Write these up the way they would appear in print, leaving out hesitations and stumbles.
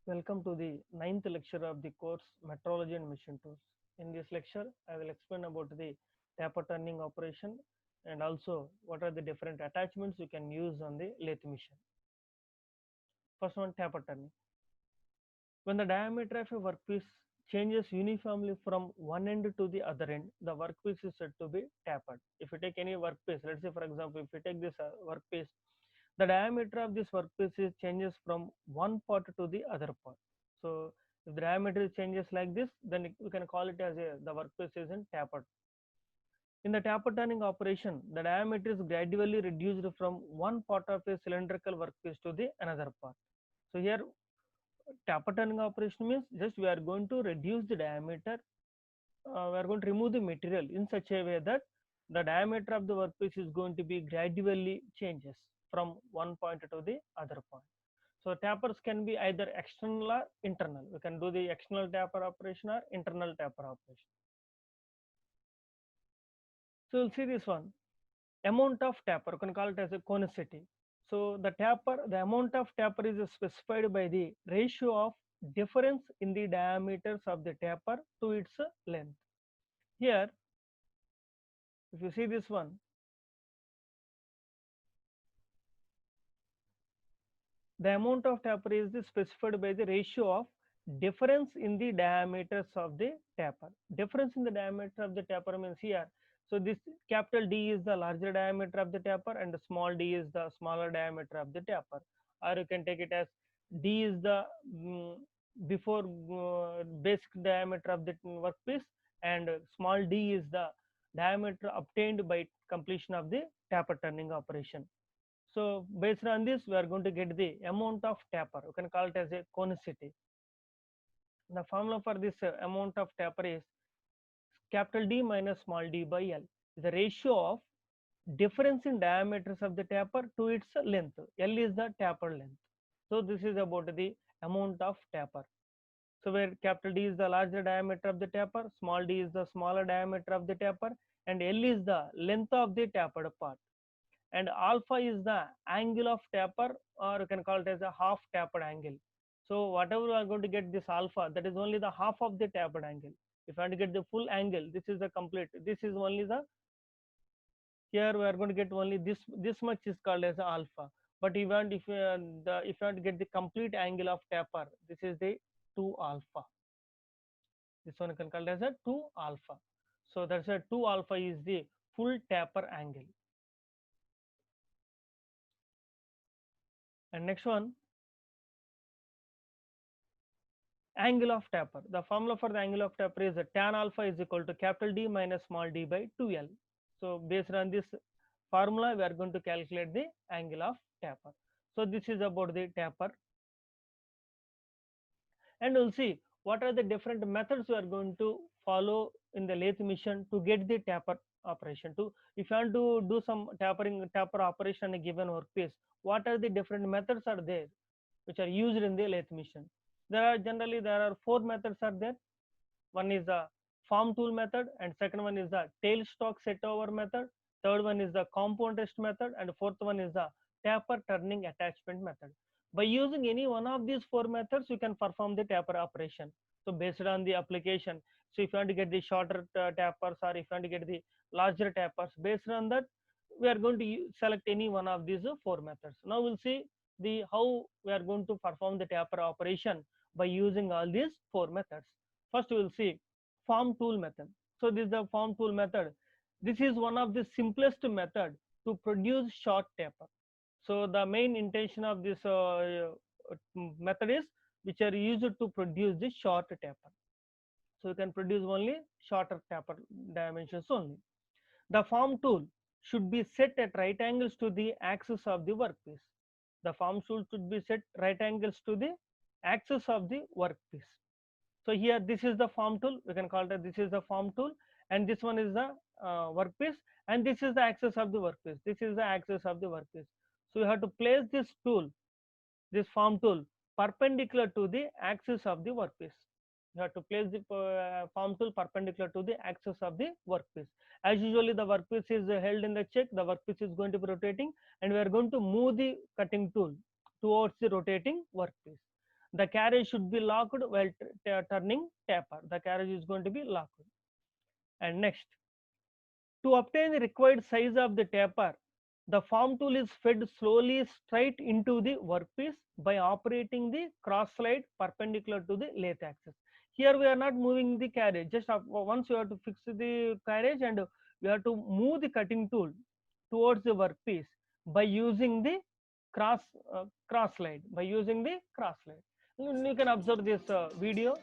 Welcome to the ninth lecture of the course Metrology and Machine Tools. In this lecture, I will explain about the taper turning operation and also what are the different attachments you can use on the lathe machine. First one, taper turning. When the diameter of a workpiece changes uniformly from one end to the other end, the workpiece is said to be tapered. If you take any workpiece, let's say for example, if you take this workpiece, the diameter of this workpiece is changes from one part to the other part. So if the diameter changes like this, then we can call it as the workpiece is in tapered. In the taper turning operation, the diameter is gradually reduced from one part of a cylindrical workpiece to the another part. So here taper turning operation means just we are going to reduce the diameter, we are going to remove the material in such a way that the diameter of the workpiece is going to be gradually changes from one point to the other point. So tapers can be either external or internal. We can do the external taper operation or internal taper operation. So you'll see this one, amount of taper, you can call it as a conicity. So the amount of taper is specified by the ratio of difference in the diameters of the taper to its length. Here, if you see this one, the amount of taper is specified by the ratio of difference in the diameters of the taper. Difference in the diameter of the taper means here. So this capital D is the larger diameter of the taper and the small d is the smaller diameter of the taper. Or you can take it as D is the before basic diameter of the workpiece and small d is the diameter obtained by completion of the taper turning operation. So based on this, we are going to get the amount of taper. You can call it as a conicity. The formula for this amount of taper is capital D minus small d by L. The ratio of difference in diameters of the taper to its length. L is the taper length. So this is about the amount of taper. So where capital D is the larger diameter of the taper, small d is the smaller diameter of the taper, and L is the length of the tapered part. And alpha is the angle of taper, or you can call it as a half tapered angle. So whatever we are going to get this alpha, that is only the half of the tapered angle. If I want to get the full angle, this is the complete, this is only the, here we are going to get only this much is called as alpha. But even if if you want to get the complete angle of taper, this is the 2 alpha. This one you can call it as a 2 alpha. So that's a 2 alpha is the full taper angle. And next one, angle of taper. The formula for the angle of taper is tan alpha is equal to capital D minus small d by 2L. So based on this formula, we are going to calculate the angle of taper. So this is about the taper. And we'll see what are the different methods we are going to follow in the lathe machine to get the taper operation. To if you want to do some taper operation in a given workpiece, what are the different methods are there which are used in the lathe machine? There are four methods are there. One is the farm tool method, and second one is the tailstock set over method. Third one is the compound rest method, and fourth one is the taper turning attachment method. By using any one of these four methods, you can perform the taper operation. So based on the application, so if you want to get the shorter tapers or if you want to get the larger tapers, based on that, we are going to select any one of these four methods. Now we'll see the how we are going to perform the taper operation by using all these four methods. First we will see farm tool method. So this is the farm tool method. This is one of the simplest method to produce short taper. So the main intention of this method is which are used to produce the short taper. So you can produce only shorter taper dimensions only. The farm tool should be set at right angles to the axis of the workpiece. The farm tool should be set right angles to the axis of the workpiece. So here this is the farm tool, we can call it this is the farm tool, and this one is the workpiece, and this is the axis of the workpiece. This is the axis of the workpiece. So you have to place this tool, this farm tool, perpendicular to the axis of the workpiece. You have to place the farm tool perpendicular to the axis of the workpiece. As usually the workpiece is held in the check, the workpiece is going to be rotating, and we are going to move the cutting tool towards the rotating workpiece. The carriage should be locked while turning taper. The carriage is going to be locked. And next, to obtain the required size of the taper, the form tool is fed slowly straight into the workpiece by operating the cross slide perpendicular to the lathe axis. Here we are not moving the carriage, just once you have to fix the carriage and you have to move the cutting tool towards the workpiece by using the cross cross slide. By using the cross slide, you can observe this video.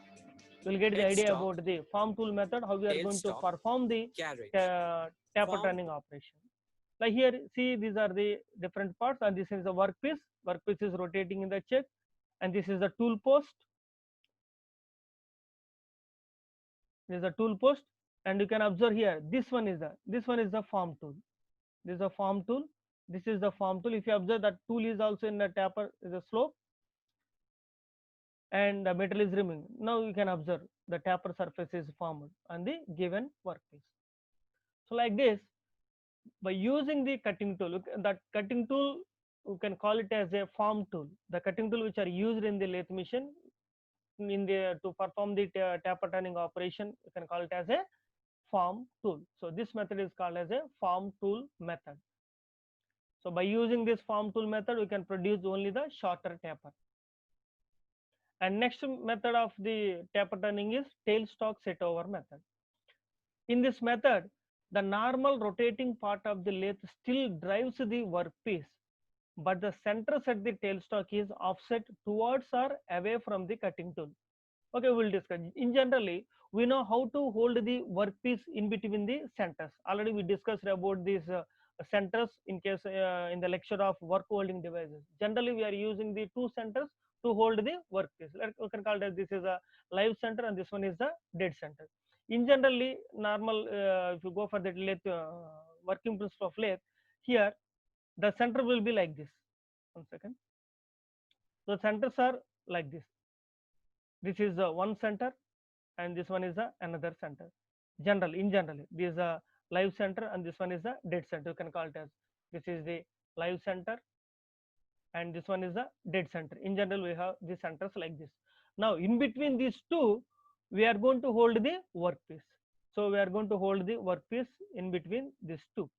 You'll get the idea Headstock, about the farm tool method, how we are going to tailstock, perform the carriage. taper Form turning operation. Like here, see, these are the different parts, and this is the workpiece. Workpiece is rotating in the check, and this is the tool post. This is the tool post, and you can observe here. This one is the farm tool. This is a farm tool. This is the farm tool. If you observe, that tool is also in the taper, is a slope, and the metal is removing. Now you can observe the taper surface is formed on the given workpiece. So like this, by using the cutting tool, that cutting tool, you can call it as a form tool. The cutting tool which are used in the lathe machine in the to perform the taper turning operation, you can call it as a form tool. So this method is called as a form tool method. So by using this form tool method, we can produce only the shorter taper. And next method of the taper turning is tailstock set over method. In this method, the normal rotating part of the lathe still drives the workpiece, but the centers at the tailstock is offset towards or away from the cutting tool. Okay, we'll discuss. In generally, we know how to hold the workpiece in between the centers. Already we discussed about these centers in case in the lecture of work holding devices. Generally, we are using the two centers to hold the workpiece. Like we can call it as this is a live center and this one is the dead center. In generally, normal if you go for the lathe working principle of lathe, here the center will be like this. One second. So centers are like this. This is one center and this one is another center. In general, this is a live center and this one is a dead center. You can call it as this is the live center and this one is the dead center. In general, we have the centers like this. Now, in between these two, we are going to hold the workpiece. So we are going to hold the workpiece in between these two.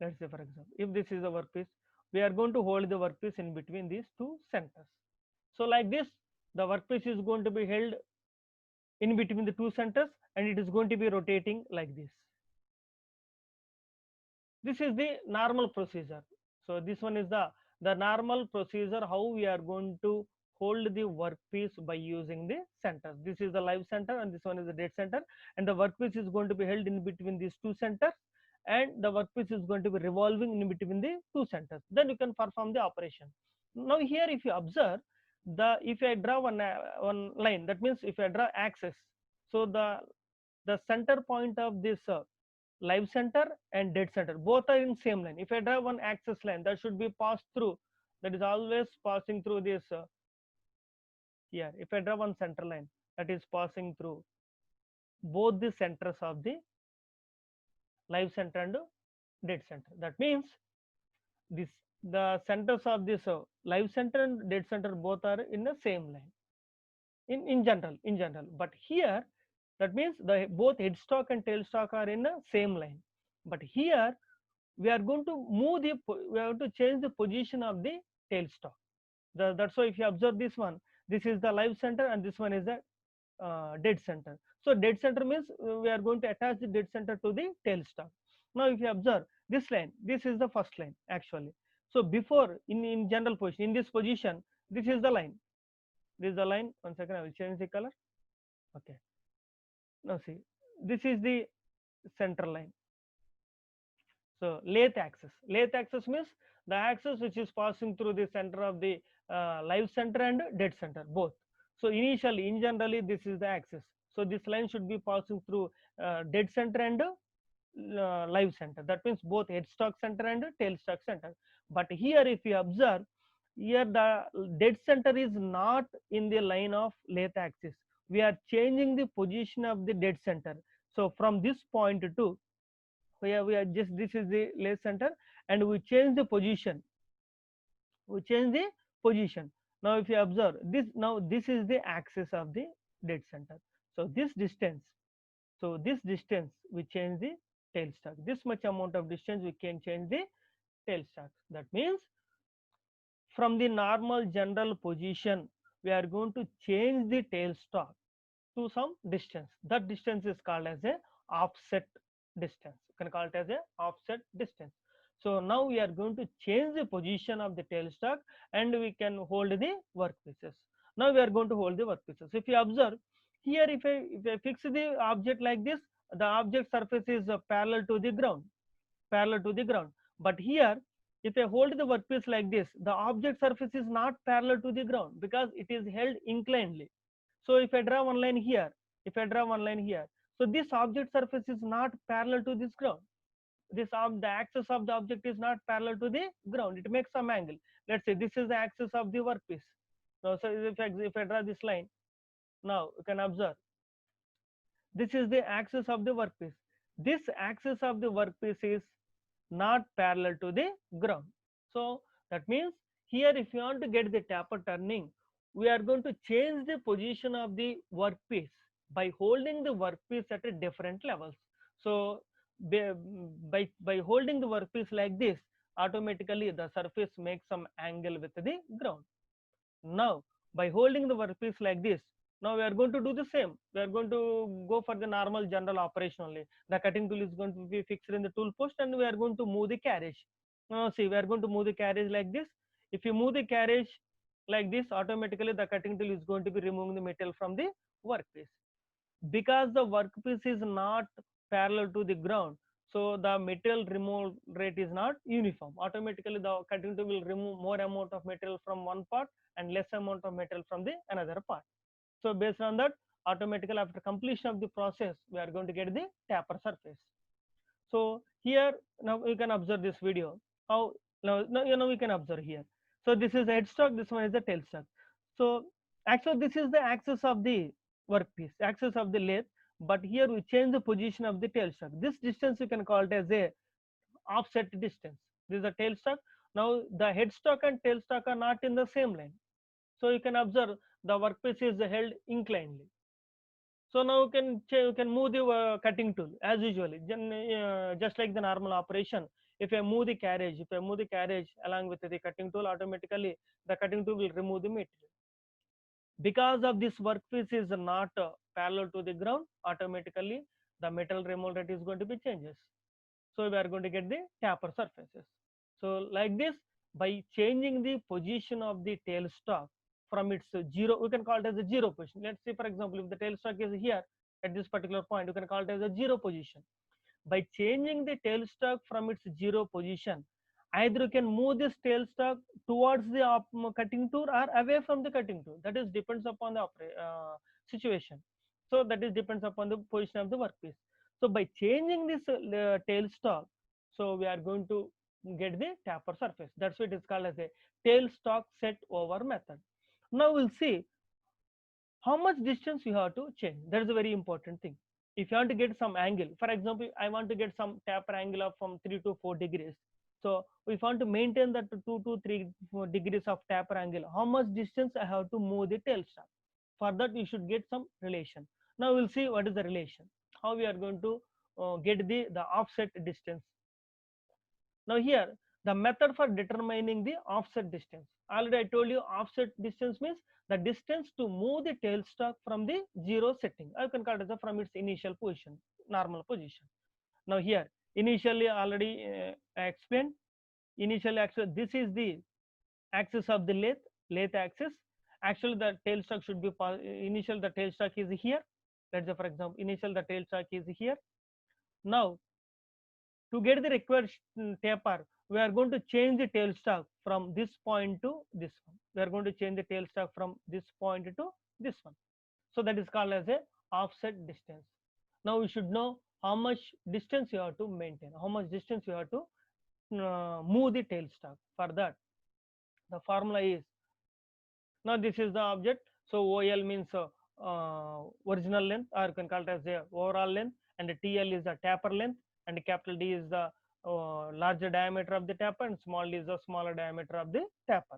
Let's say, for example, if this is the workpiece, we are going to hold the workpiece in between these two centers. So like this, the workpiece is going to be held in between the two centers and it is going to be rotating like this. This is the normal procedure. So this one is the normal procedure how we are going to hold the workpiece by using the centers. This is the live center and this one is the dead center, and the workpiece is going to be held in between these two centers and the workpiece is going to be revolving in between the two centers. Then you can perform the operation. Now here if you observe, if I draw one line, that means if I draw axis, so the center point of this live center and dead center both are in same line. If I draw one axis line, that should be passed through, that is always passing through this here. If I draw one center line, that is passing through both the centers of the live center and dead center. That means this the centers of this live center and dead center both are in the same line in general. But here, that means the both headstock and tailstock are in the same line. But here we are going to we have to change the position of the tailstock. That's why if you observe this one, this is the live center and this one is the dead center. So dead center means we are going to attach the dead center to the tailstock. Now if you observe this line, this is the first line actually. So before in general position, in this position, this is the line. This is the line. One second, I will change the color. Okay. Now see, this is the center line. So lathe axis. Lathe axis means the axis which is passing through the center of the live center and dead center both. So initially, in generally, this is the axis. So this line should be passing through dead center and live center. That means both headstock center and tailstock center. But here, if you observe, here the dead center is not in the line of lathe axis. We are changing the position of the dead center. So from this point to we are just this is the lathe center and we change the position. we change the position. Now if you observe this, now this is the axis of the dead center. So this distance, so this distance we change the tailstock. This much amount of distance we can change the tailstock. That means from the normal general position, we are going to change the tailstock to some distance. That distance is called as a offset distance. You can call it as a offset distance. So now we are going to change the position of the tailstock and we can hold the workpieces. Now we are going to hold the workpieces. If you observe here, if I fix the object like this, the object surface is parallel to the ground, parallel to the ground. But here, if I hold the workpiece like this, the object surface is not parallel to the ground because it is held inclinedly. So if I draw one line here, if I draw one line here, so this object surface is not parallel to this ground. The axis of the object is not parallel to the ground. It makes some angle. Let's say this is the axis of the workpiece. Now, so if I draw this line, now you can observe this is the axis of the workpiece. This axis of the workpiece is not parallel to the ground. So that means here if you want to get the taper turning, we are going to change the position of the workpiece by holding the workpiece at a different levels. So by holding the workpiece like this, automatically the surface makes some angle with the ground. Now by holding the workpiece like this, now we are going to do the same. We are going to go for the normal general operation only. The cutting tool is going to be fixed in the tool post and we are going to move the carriage. Now see, we are going to move the carriage like this. If you move the carriage like this, automatically the cutting tool is going to be removing the metal from the workpiece. Because the workpiece is not parallel to the ground, so the material removal rate is not uniform. Automatically the cutting tool will remove more amount of material from one part and less amount of material from the another part. So based on that, automatically after completion of the process, we are going to get the taper surface. So here now you can observe this video. How now we can observe here. So this is the headstock, this one is the tailstock. So actually this is the axis of the workpiece, axis of the lathe, but here we change the position of the tailstock. This distance you can call it as a offset distance. This is the tailstock. Now the headstock and tailstock are not in the same line. So you can observe the workpiece is held inclinedly. So now you can move the cutting tool as usually, just like the normal operation. If I move the carriage, if I move the carriage along with the cutting tool, automatically the cutting tool will remove the material. Because of this workpiece is not parallel to the ground, automatically the metal removal rate is going to be changes. So we are going to get the taper surfaces. So like this, by changing the position of the tailstock from its zero, we can call it as a zero position. Let's say for example, if the tailstock is here at this particular point, you can call it as a zero position. By changing the tailstock from its zero position, either you can move this tailstock towards the cutting tool or away from the cutting tool. That is depends upon the situation. So that is depends upon the position of the workpiece. So by changing this tailstock, so we are going to get the taper surface. That's what it is called as a tailstock set over method. Now we'll see how much distance you have to change. That is a very important thing. If you want to get some angle, for example, I want to get some taper angle of from 3 to 4 degrees. So if I want to maintain that 2 to 3 degrees of taper angle, how much distance I have to move the tailstock? For that you should get some relation. Now we'll see what is the relation, how we are going to get the offset distance. Now here, the method for determining the offset distance. Already I told you offset distance means the distance to move the tailstock from the zero setting. I can call it as from its initial position, normal position. Now here, initially already I explained. Initially, actually, this is the axis of the lathe axis. Actually, the tailstock should be initial. The tailstock is here. Let's say, for example, initial the tailstock is here. Now to get the required taper, we are going to change the tailstock from this point to this one. We are going to change the tailstock from this point to this one. So that is called as a offset distance. Now you should know how much distance you have to maintain, how much distance you have to move the tailstock. For that, the formula is, now this is the object. So OL means original length, or you can call it as the overall length, and the TL is the taper length, and capital D is the larger diameter of the taper and small d is the smaller diameter of the taper.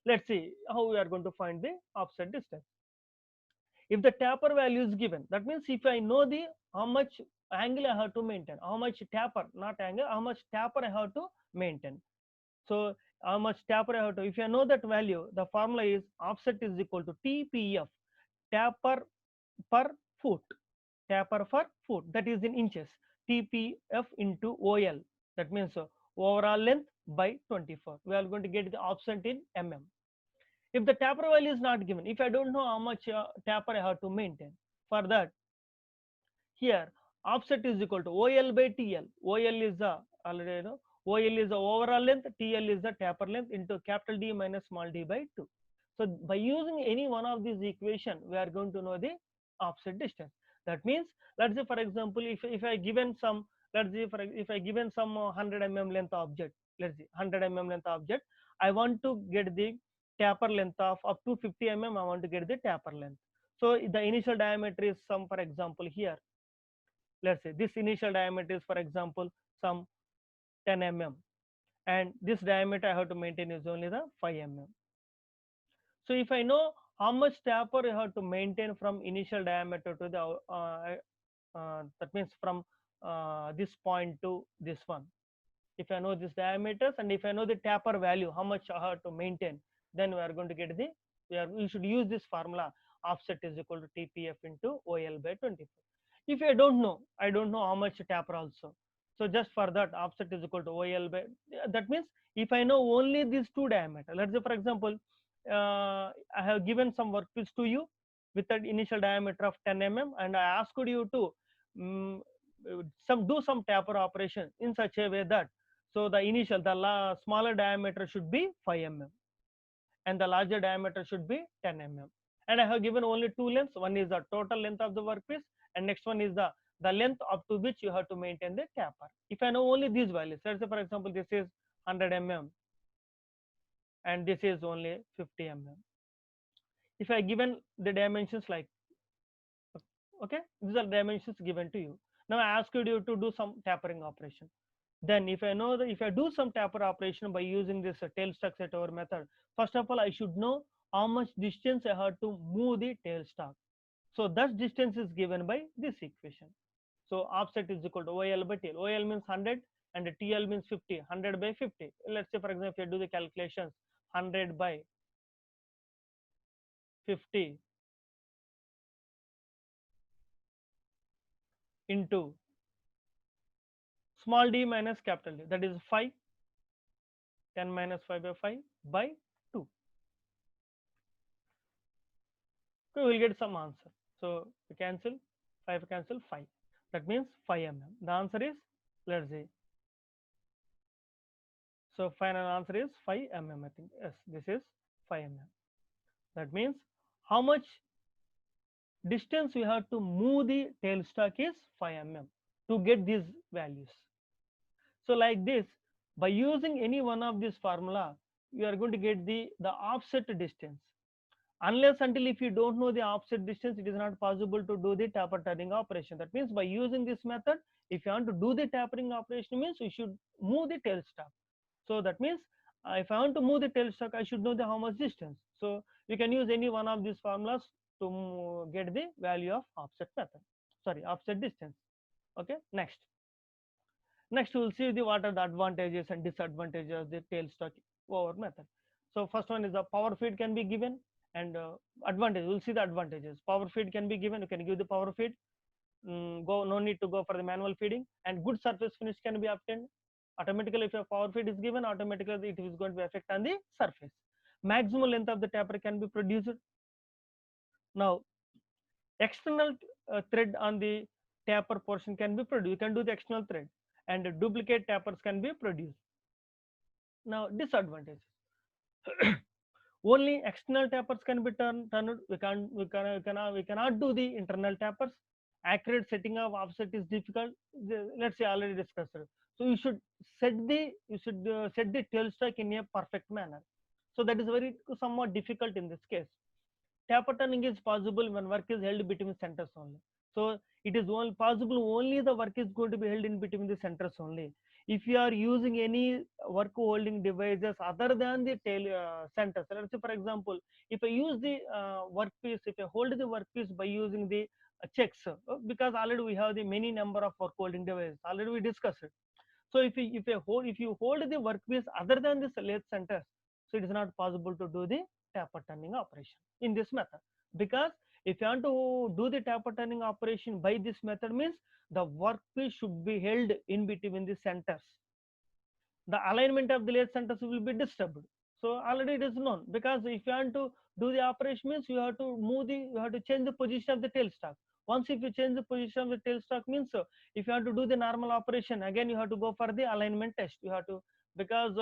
Let's see how we are going to find the offset distance. If the taper value is given, that means if I know the how much angle I have to maintain, how much taper, not angle, how much taper I have to maintain. So how much taper I have to, if I know that value, the formula is offset is equal to TPF, taper per foot, taper per foot, that is in inches, TPF into OL, that means overall length by 24. We are going to get the offset in mm. If the taper value is not given, if I don't know how much taper I have to maintain, for that, here offset is equal to OL by TL. OL is the already you know OL is the overall length, TL is the taper length into capital D minus small d by 2. So by using any one of these equation, we are going to know the offset distance. That means, let's say for example, if I given some, let's say for if I given some 100 mm length object, let's say 100 mm length object, I want to get the taper length of up to 50 mm. I want to get the taper length. So the initial diameter is some, for example, here let's say this initial diameter is for example some 10 mm, and this diameter I have to maintain is only the 5 mm. So if I know how much taper I have to maintain from initial diameter to the that means from this point to this one, if I know this diameters and if I know the taper value how much I have to maintain, then we are going to get the, we should use this formula, offset is equal to TPF into OL by 24. If I don't know, I don't know how much taper also, so just for that offset is equal to OL by, that means if I know only these two diameter, let's say for example I have given some workpiece to you with an initial diameter of 10 mm and I asked you to um, do some taper operation in such a way that, so the initial, the smaller diameter should be 5 mm and the larger diameter should be 10 mm. And I have given only two lengths. One is the total length of the workpiece, and next one is the length up to which you have to maintain the taper. If I know only these values, let's say for example, this is 100 mm and this is only 50 mm. If I given the dimensions like, okay, these are dimensions given to you. Now I asked you to do some tapering operation. Then if I know that if I do some taper operation by using this tailstock set over method, first of all I should know how much distance I have to move the tailstock. So that distance is given by this equation. So offset is equal to OL by TL. OL means 100 and TL means 50. 100 by 50. Let's say for example, if you do the calculations, 100 by 50 into small d minus capital D, that is 5. 10 minus 5 by 5 by 2. So we will get some answer. So we cancel 5, cancel 5. That means 5 mm. The answer is, let's see. So final answer is 5 mm. I think yes, this is 5 mm. That means how much distance we have to move the tailstock is 5 mm to get these values. So like this, by using any one of this formula, you are going to get the offset distance. Unless until if you don't know the offset distance, it is not possible to do the taper turning operation. That means by using this method, if you want to do the tapering operation, means you should move the tailstock. So that means if I want to move the tailstock, I should know the how much distance. So you can use any one of these formulas to get the value of offset method. Sorry, offset distance. Okay, next. Next, we will see the what are the advantages and disadvantages of the tailstock over method. So first one is the power feed can be given, and advantage. We'll see the advantages. Power feed can be given. You can give the power feed. Go no need to go for the manual feeding, and good surface finish can be obtained. Automatically, if your power feed is given, automatically it is going to affect on the surface. Maximum length of the taper can be produced. Now, external thread on the taper portion can be produced. You can do the external thread, and duplicate tapers can be produced. Now, disadvantages. Only external tapers can be turned. We cannot do the internal tapers. Accurate setting of offset is difficult. Let's say already discussed. So you should set the tailstock in a perfect manner. So that is very somewhat difficult in this case. Taper turning is possible when work is held between centers only. So it is only possible, only the work is going to be held in between the centers only. If you are using any work holding devices other than the tail centers, let's say for example, if I use the workpiece, if I hold the workpiece by using the checks, because already we have the many number of work holding devices, already we discussed it. So if you hold the workpiece other than this lathe center, so it is not possible to do the taper turning operation in this method. Because if you want to do the taper turning operation by this method, means the workpiece should be held in between the centers. The alignment of the lathe centers will be disturbed. So already it is known, because if you want to do the operation, means you have to you have to change the position of the tailstock. Once if you change the position of the tailstock, means if you want to do the normal operation, again you have to go for the alignment test. You have to, because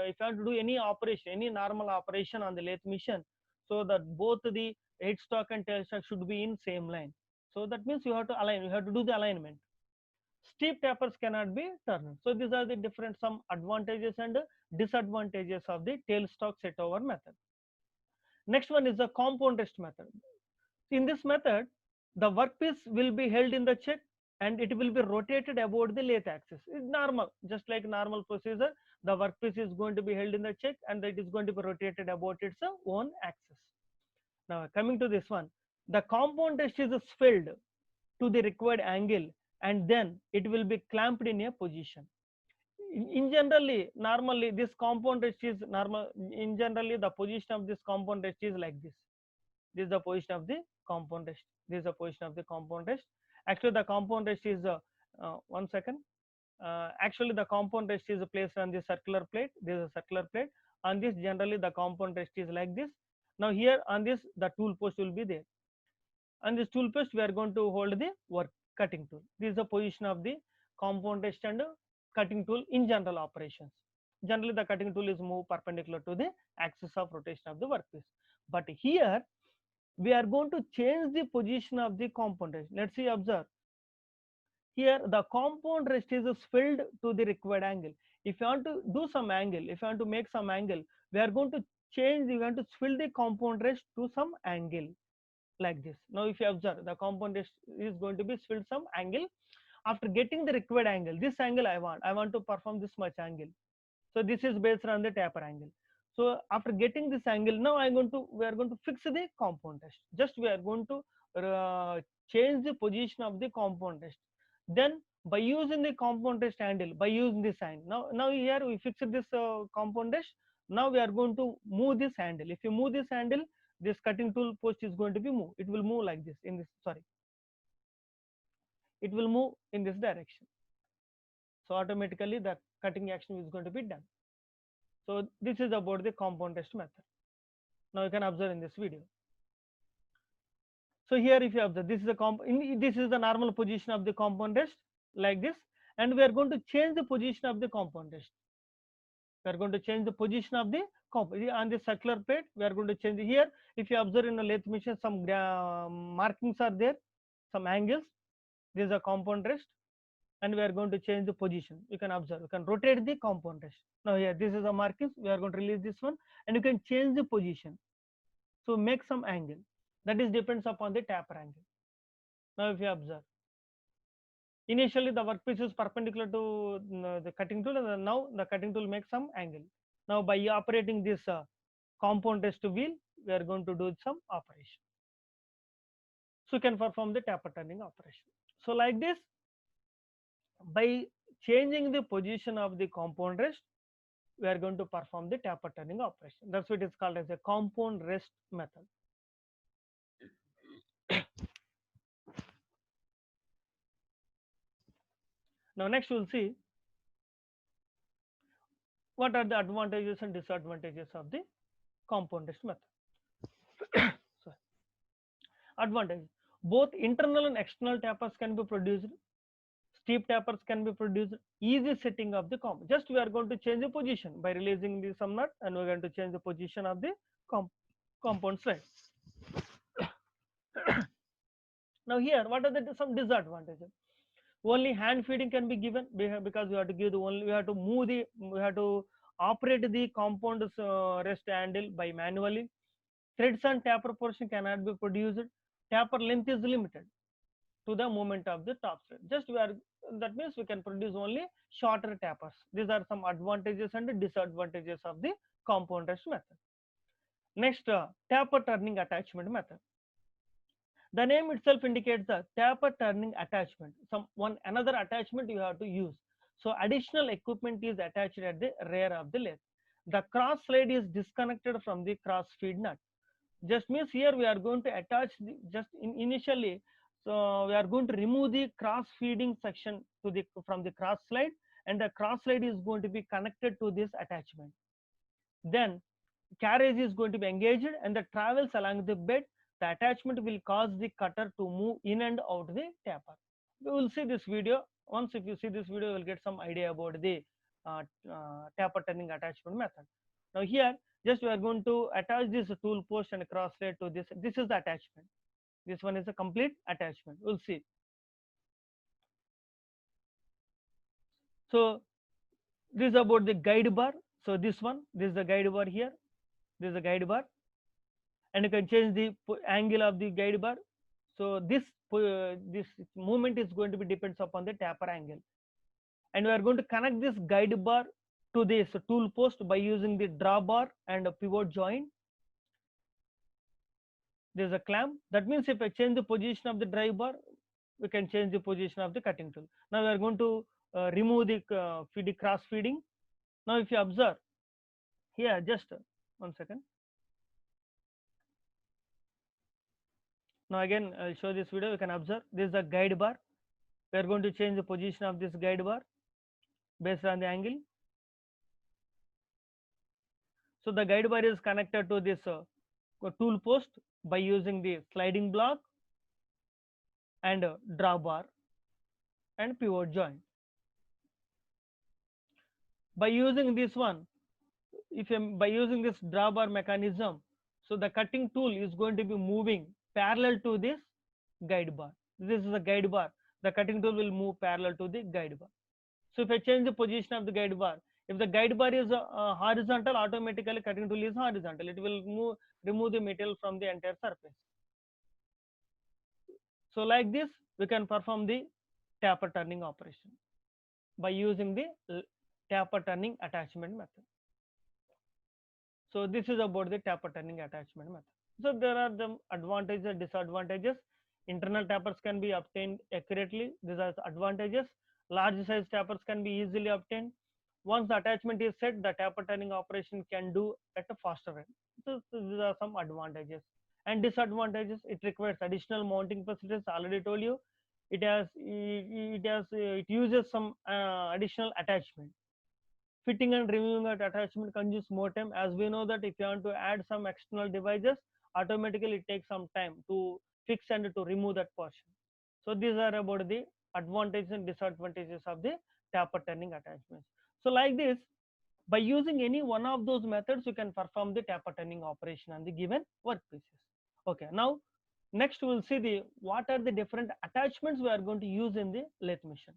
if you want to do any operation, any normal operation on the lathe machine, so that both the headstock and tailstock should be in same line. So that means you have to align, you have to do the alignment. Steep tapers cannot be turned. So these are the different some advantages and disadvantages of the tailstock set over method. Next one is the compound rest method. In this method, the workpiece will be held in the check and it will be rotated about the lathe axis. It's normal, just like normal procedure. The workpiece is going to be held in the check and it is going to be rotated about its own axis. Now coming to this one, the compound rest is filled to the required angle and then it will be clamped in a position. In generally, normally this compound rest is normal. In generally, the position of this compound rest is like this. This is the position of the compound rest. This is the position of the compound rest. Actually, the compound rest is 1 second. Actually, the compound rest is placed on the circular plate. This is a circular plate. On this, generally the compound rest is like this. Now here on this, the tool post will be there. On this tool post, we are going to hold the work cutting tool. This is the position of the compound rest and cutting tool in general operations. Generally, the cutting tool is moved perpendicular to the axis of rotation of the workpiece. But here, we are going to change the position of the compound rest. Let's see, observe. Here, the compound rest is filled to the required angle. If you want to do some angle, if you want to make some angle, we are going to change, we want to fill the compound rest to some angle like this. Now if you observe, the compound is going to be filled some angle. After getting the required angle, this angle I want to perform this much angle. So this is based on the taper angle. So after getting this angle, now we are going to fix the compound rest. Just we are going to change the position of the compound rest. Then by using the compound rest handle, by using this handle, now here we fix this compound rest. Now we are going to move this handle. If you move this handle, this cutting tool post is going to be moved. It will move like this in this, sorry, it will move in this direction. So automatically the cutting action is going to be done. So this is about the compound rest method. Now you can observe in this video. So here if you observe, this is this is the normal position of the compound rest like this, and we are going to change the position of the compound rest. We are going to change the position of the compound on the circular plate. We are going to change here. If you observe in the lathe machine, some markings are there, some angles. This is a compound rest, and we are going to change the position. You can observe, you can rotate the compound rest. Now here, this is a markings. We are going to release this one, and you can change the position. So make some angle. That is depends upon the taper angle. Now if you observe, initially the workpiece is perpendicular to the cutting tool, and now the cutting tool makes some angle. Now by operating this compound rest wheel, we are going to do some operation. So you can perform the taper turning operation. So like this, by changing the position of the compound rest, we are going to perform the taper turning operation. That's what it is called as a compound rest method. Now next we'll see what are the advantages and disadvantages of the compound rest method. Sorry. Advantage: both internal and external tapers can be produced. Steep tapers can be produced. Easy setting of the compound. Just we are going to change the position by releasing the some nut, and we are going to change the position of the compound slide. Now here, what are the some disadvantages? Only hand feeding can be given, because we have to give the only, we have to move the, we have to operate the compound rest handle by manually. Threads and taper portion cannot be produced. Taper length is limited to the movement of the top slide. Just we are, that means we can produce only shorter tapers. These are some advantages and disadvantages of the compound rest method. Next, taper turning attachment method. The name itself indicates the taper turning attachment. One another attachment you have to use. So additional equipment is attached at the rear of the lathe. The cross slide is disconnected from the cross feed nut. Just means here we are going to attach initially. So we are going to remove the cross feeding section to the from the cross slide, and the cross slide is going to be connected to this attachment. Then carriage is going to be engaged and the travels along the bed. The attachment will cause the cutter to move in and out the taper. We will see this video. Once if you see this video, you will get some idea about the taper turning attachment method. Now here, just we are going to attach this tool post and cross slide to this. This is the attachment. This one is a complete attachment. We'll see. So this is about the guide bar. So this is the guide bar here. This is the guide bar, and you can change the angle of the guide bar. So this movement is going to be depends upon the taper angle, and we are going to connect this guide bar to this tool post by using the drawbar and a pivot joint. There is a clamp. That means if I change the position of the drive bar, we can change the position of the cutting tool. Now we are going to remove the cross feeding. Now if you observe here, just 1 second. Now again, I'll show this video. You can observe this is a guide bar. We are going to change the position of this guide bar based on the angle. So the guide bar is connected to this tool post by using the sliding block and drawbar and pivot joint. By using this one, by using this drawbar mechanism, so the cutting tool is going to be moving parallel to this guide bar. This is the guide bar. The cutting tool will move parallel to the guide bar. So if I change the position of the guide bar, if the guide bar is horizontal, automatically cutting tool is horizontal. It will remove the material from the entire surface. So like this, we can perform the taper turning operation by using the taper turning attachment method. So this is about the taper turning attachment method. So there are the advantages and disadvantages. Internal tapers can be obtained accurately. These are the advantages. Large size tapers can be easily obtained. Once the attachment is set, the taper turning operation can do at a faster rate. So these are some advantages. And disadvantages, it requires additional mounting facilities. I already told you, it uses some additional attachment. Fitting and removing that attachment consumes more time, as we know that if you want to add some external devices, automatically it takes some time to fix and to remove that portion. So these are about the advantages and disadvantages of the taper turning attachments. So like this, by using any one of those methods, you can perform the taper turning operation on the given workpieces. Okay, now next we will see what are the different attachments we are going to use in the lathe machine.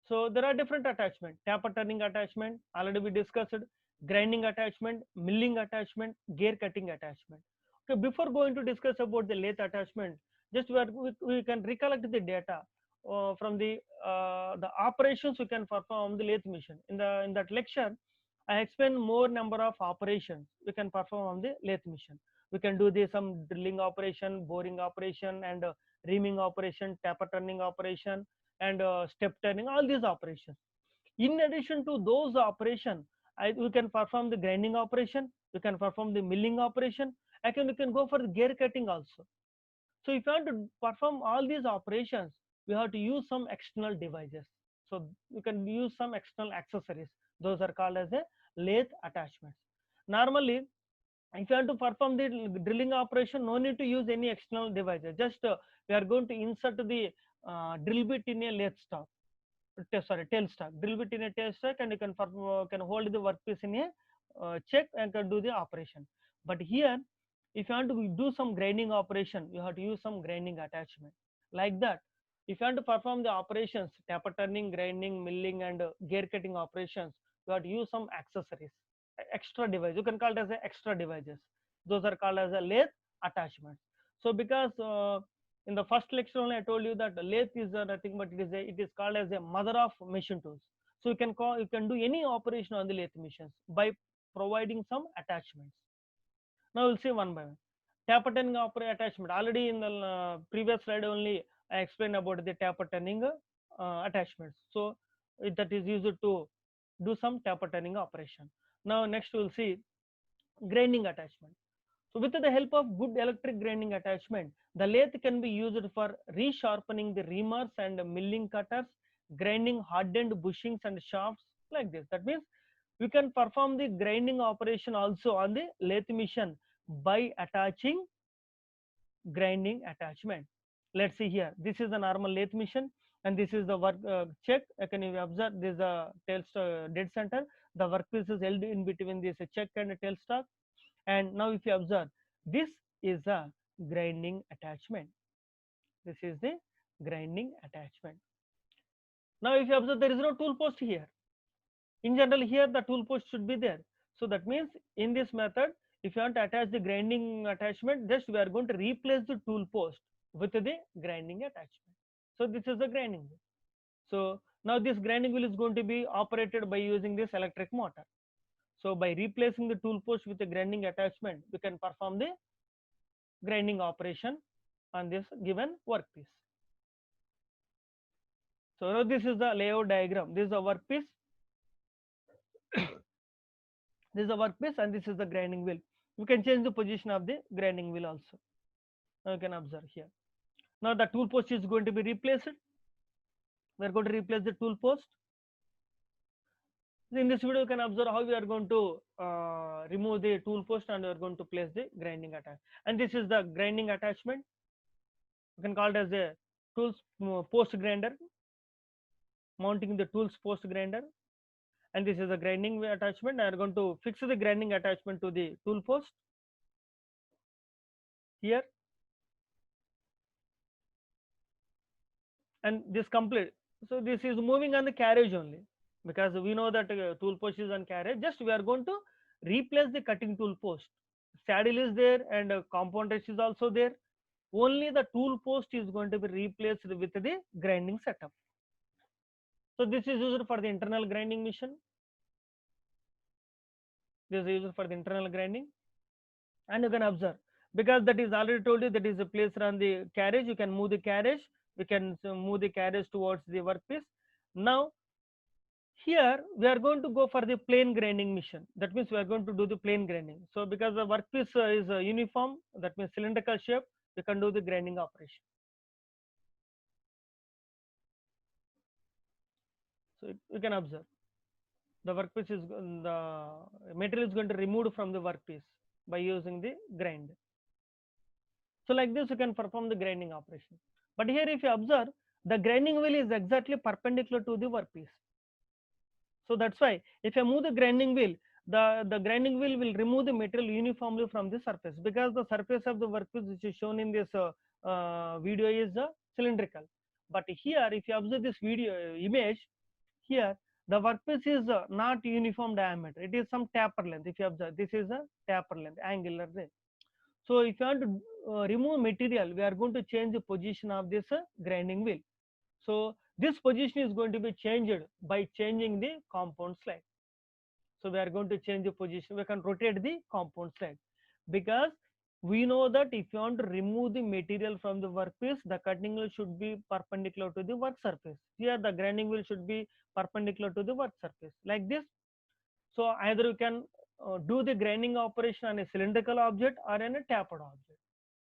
So there are different attachment: taper turning attachment, already we discussed, grinding attachment, milling attachment, gear cutting attachment. Okay, before going to discuss about the lathe attachment, just we can recollect the data from the operations we can perform the lathe machine. In that lecture, I explained more number of operations we can perform on the lathe machine. We can do some drilling operation, boring operation, and reaming operation, taper turning operation, and step turning, all these operations. In addition to those operations, we can perform the grinding operation, we can perform the milling operation, we can go for the gear cutting also. So if you want to perform all these operations, we have to use some external devices. So you can use some external accessories. Those are called as a lathe attachments. Normally, if you want to perform the drilling operation, no need to use any external devices. Just we are going to insert the drill bit in a lathe stock. Tail stock. Drill bit in a tail stock, and you can hold the workpiece in a check and can do the operation. But here, if you want to do some grinding operation, you have to use some grinding attachment. Like that, if you want to perform the operations, taper turning, grinding, milling, and gear cutting operations, you have to use some accessories, extra device. You can call it as extra devices. Those are called as a lathe attachments. So because In the first lecture only, I told you that the lathe is nothing but it is called as a mother of machine tools. So you can do any operation on the lathe machines by providing some attachments. Now we'll see one by one. Taper turning attachment. Already in the previous slide only I explained about the taper turning attachments. So that is used to do some taper turning operation. Now next we'll see grinding attachment. So with the help of good electric grinding attachment, the lathe can be used for resharpening the reamers and milling cutters, grinding hardened bushings and shafts like this. That means we can perform the grinding operation also on the lathe machine by attaching grinding attachment. Let's see here. This is the normal lathe machine, and this is the work check. Can you observe this is a tail dead center? The workpiece is held in between this check and tail stock. And now if you observe, this is a grinding attachment. This is the grinding attachment. Now if you observe, there is no tool post here. In general, here the tool post should be there. So that means in this method, if you want to attach the grinding attachment, just we are going to replace the tool post with the grinding attachment. So this is the grinding wheel. So now this grinding wheel is going to be operated by using this electric motor. So by replacing the tool post with a grinding attachment, we can perform the grinding operation on this given workpiece. So now this is the layout diagram. This is the workpiece. This is the workpiece and this is the grinding wheel. You can change the position of the grinding wheel also. Now you can observe here. Now the tool post is going to be replaced. We are going to replace the tool post. In this video, you can observe how we are going to remove the tool post and we are going to place the grinding attachment. And this is the grinding attachment. You can call it as a tools post grinder, mounting the tools post grinder. And this is the grinding attachment. I am going to fix the grinding attachment to the tool post here. And this complete. So this is moving on the carriage only, because we know that tool post is on carriage. Just we are going to replace the cutting tool post. Saddle is there and compound rest is also there. Only the tool post is going to be replaced with the grinding setup. So this is used for the internal grinding machine. This is used for the internal grinding. And you can observe, because that is already told you that is placed on the carriage. You can move the carriage. We can move the carriage towards the workpiece. Now here we are going to go for the plane grinding machine. That means we are going to do the plane grinding. So because the workpiece is uniform, that means cylindrical shape, we can do the grinding operation. So you can observe, the workpiece is the material is going to removed from the workpiece by using the grind. So like this you can perform the grinding operation. But here if you observe, the grinding wheel is exactly perpendicular to the workpiece. So that's why if I move the grinding wheel, the grinding wheel will remove the material uniformly from the surface, because the surface of the workpiece which is shown in this video is cylindrical. But here if you observe this video image, here the workpiece is not uniform diameter, it is some taper length. If you observe, this is a taper length, angular length. So if you want to remove material, we are going to change the position of this grinding wheel. So this position is going to be changed by changing the compound slide. So we are going to change the position. We can rotate the compound slide, because we know that if you want to remove the material from the workpiece, the cutting wheel should be perpendicular to the work surface. Here the grinding wheel should be perpendicular to the work surface like this. So either you can do the grinding operation on a cylindrical object or on a tapered object.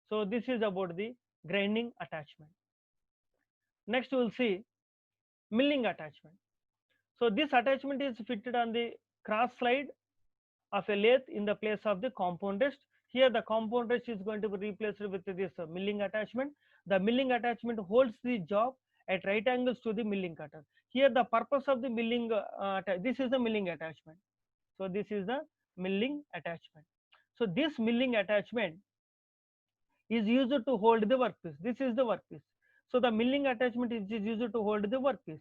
So this is about the grinding attachment. Next we will see milling attachment. So this attachment is fitted on the cross slide of a lathe in the place of the compound rest. Here the compound rest is going to be replaced with this milling attachment. The milling attachment holds the job at right angles to the milling cutter. Here the purpose of the milling, this is the milling attachment. So this is the milling attachment. So this milling attachment is used to hold the workpiece. This is the workpiece. So the milling attachment is used to hold the workpiece.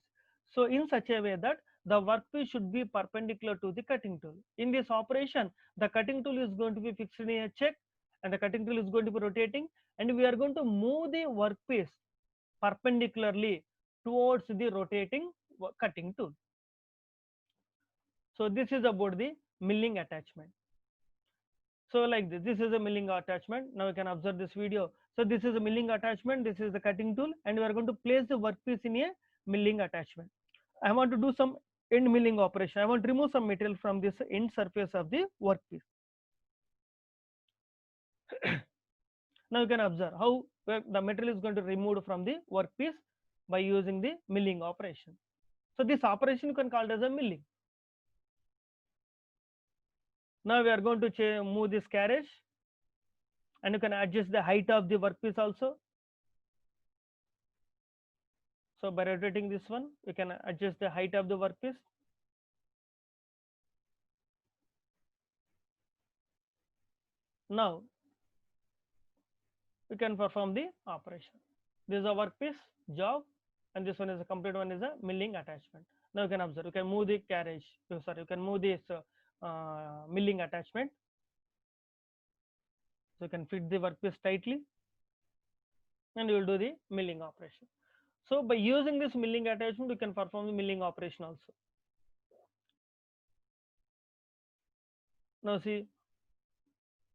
So in such a way that the workpiece should be perpendicular to the cutting tool. In this operation, the cutting tool is going to be fixed in a check and the cutting tool is going to be rotating, and we are going to move the workpiece perpendicularly towards the rotating cutting tool. So this is about the milling attachment. So like this is a milling attachment. Now you can observe this video. So this is a milling attachment, this is the cutting tool, and we are going to place the workpiece in a milling attachment. I want to do some end milling operation. I want to remove some material from this end surface of the workpiece. Now you can observe how the material is going to remove from the workpiece by using the milling operation. So this operation you can call it as a milling. Now we are going to move this carriage, and you can adjust the height of the workpiece also. So by rotating this one, you can adjust the height of the workpiece. Now we can perform the operation. This is a workpiece job, and this one is a complete one is a milling attachment. Now you can observe, you can move the carriage. Sorry, you can move this milling attachment. So you can fit the workpiece tightly, and you will do the milling operation. So by using this milling attachment, you can perform the milling operation also. Now see,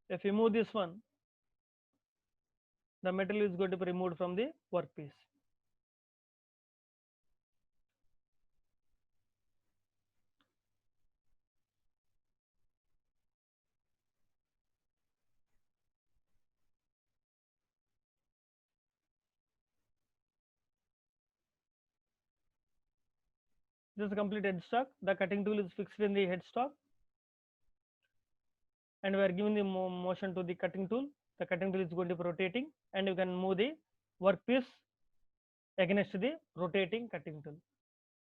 if you move this one, the material is going to be removed from the workpiece. This is a complete headstock. The cutting tool is fixed in the headstock, and we are giving the motion to the cutting tool. The cutting tool is going to be rotating, and you can move the workpiece against the rotating cutting tool.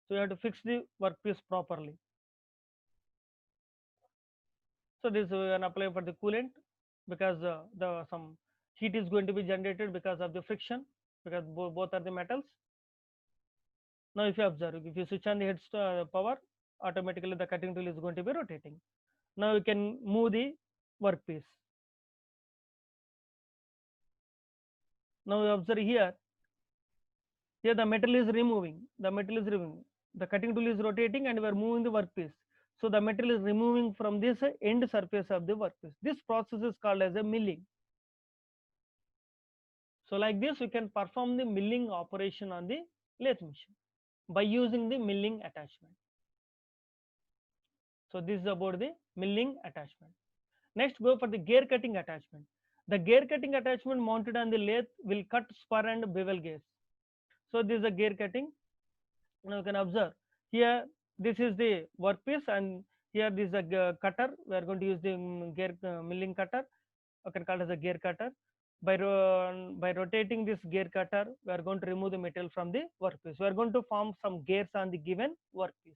So you have to fix the workpiece properly. So this we can apply for the coolant, because some heat is going to be generated because of the friction, because both are the metals. Now if you observe, if you switch on the head power, automatically the cutting tool is going to be rotating. Now you can move the workpiece. Now you observe here, the metal is removing, the cutting tool is rotating, and we are moving the workpiece. So the metal is removing from this end surface of the workpiece. This process is called as a milling. So like this, we can perform the milling operation on the lathe machine by using the milling attachment. So this is about the milling attachment. Next, go for the gear cutting attachment. The gear cutting attachment mounted on the lathe will cut spur and bevel gears. So this is a gear cutting. Now you can observe here, this is the workpiece, and here this is a cutter. We are going to use the gear milling cutter. You can call it as a gear cutter. By rotating this gear cutter, we are going to remove the metal from the workpiece. We are going to form some gears on the given workpiece.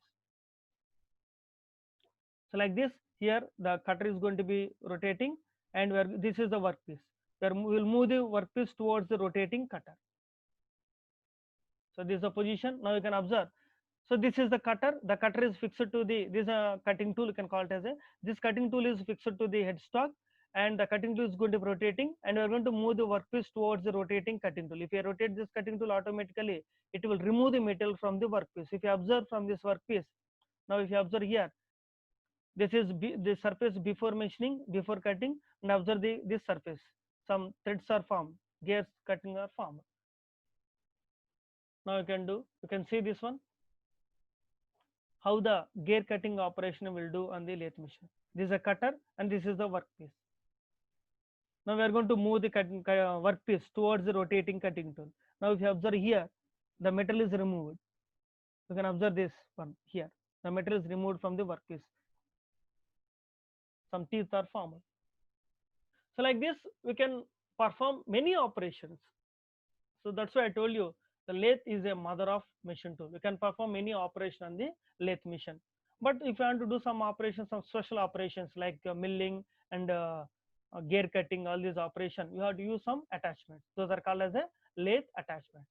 So like this, here the cutter is going to be rotating, and this is the workpiece. We will move the workpiece towards the rotating cutter. So this is the position. Now you can observe. So this is the cutter. The cutter is fixed to the, this is a cutting tool. You can call it as a, this cutting tool is fixed to the headstock, and the cutting tool is going to be rotating, and we are going to move the workpiece towards the rotating cutting tool. If you rotate this cutting tool, automatically it will remove the metal from the workpiece. If you observe from this workpiece, now if you observe here, this is the surface before machining, before cutting, and observe this surface. Some threads are formed, gears cutting are formed. Now you can see this one, how the gear cutting operation will do on the lathe machine. This is a cutter, and this is the workpiece. Now we are going to move the workpiece towards the rotating cutting tool. Now if you observe here, the metal is removed. You can observe this one here. The metal is removed from the workpiece. Some teeth are formed. So like this, we can perform many operations. So that's why I told you the lathe is a mother of machine tool. You can perform many operations on the lathe machine. But if you want to do some operations, some special operations like milling and gear cutting, all these operations, you have to use some attachments. Those are called as a lathe attachments.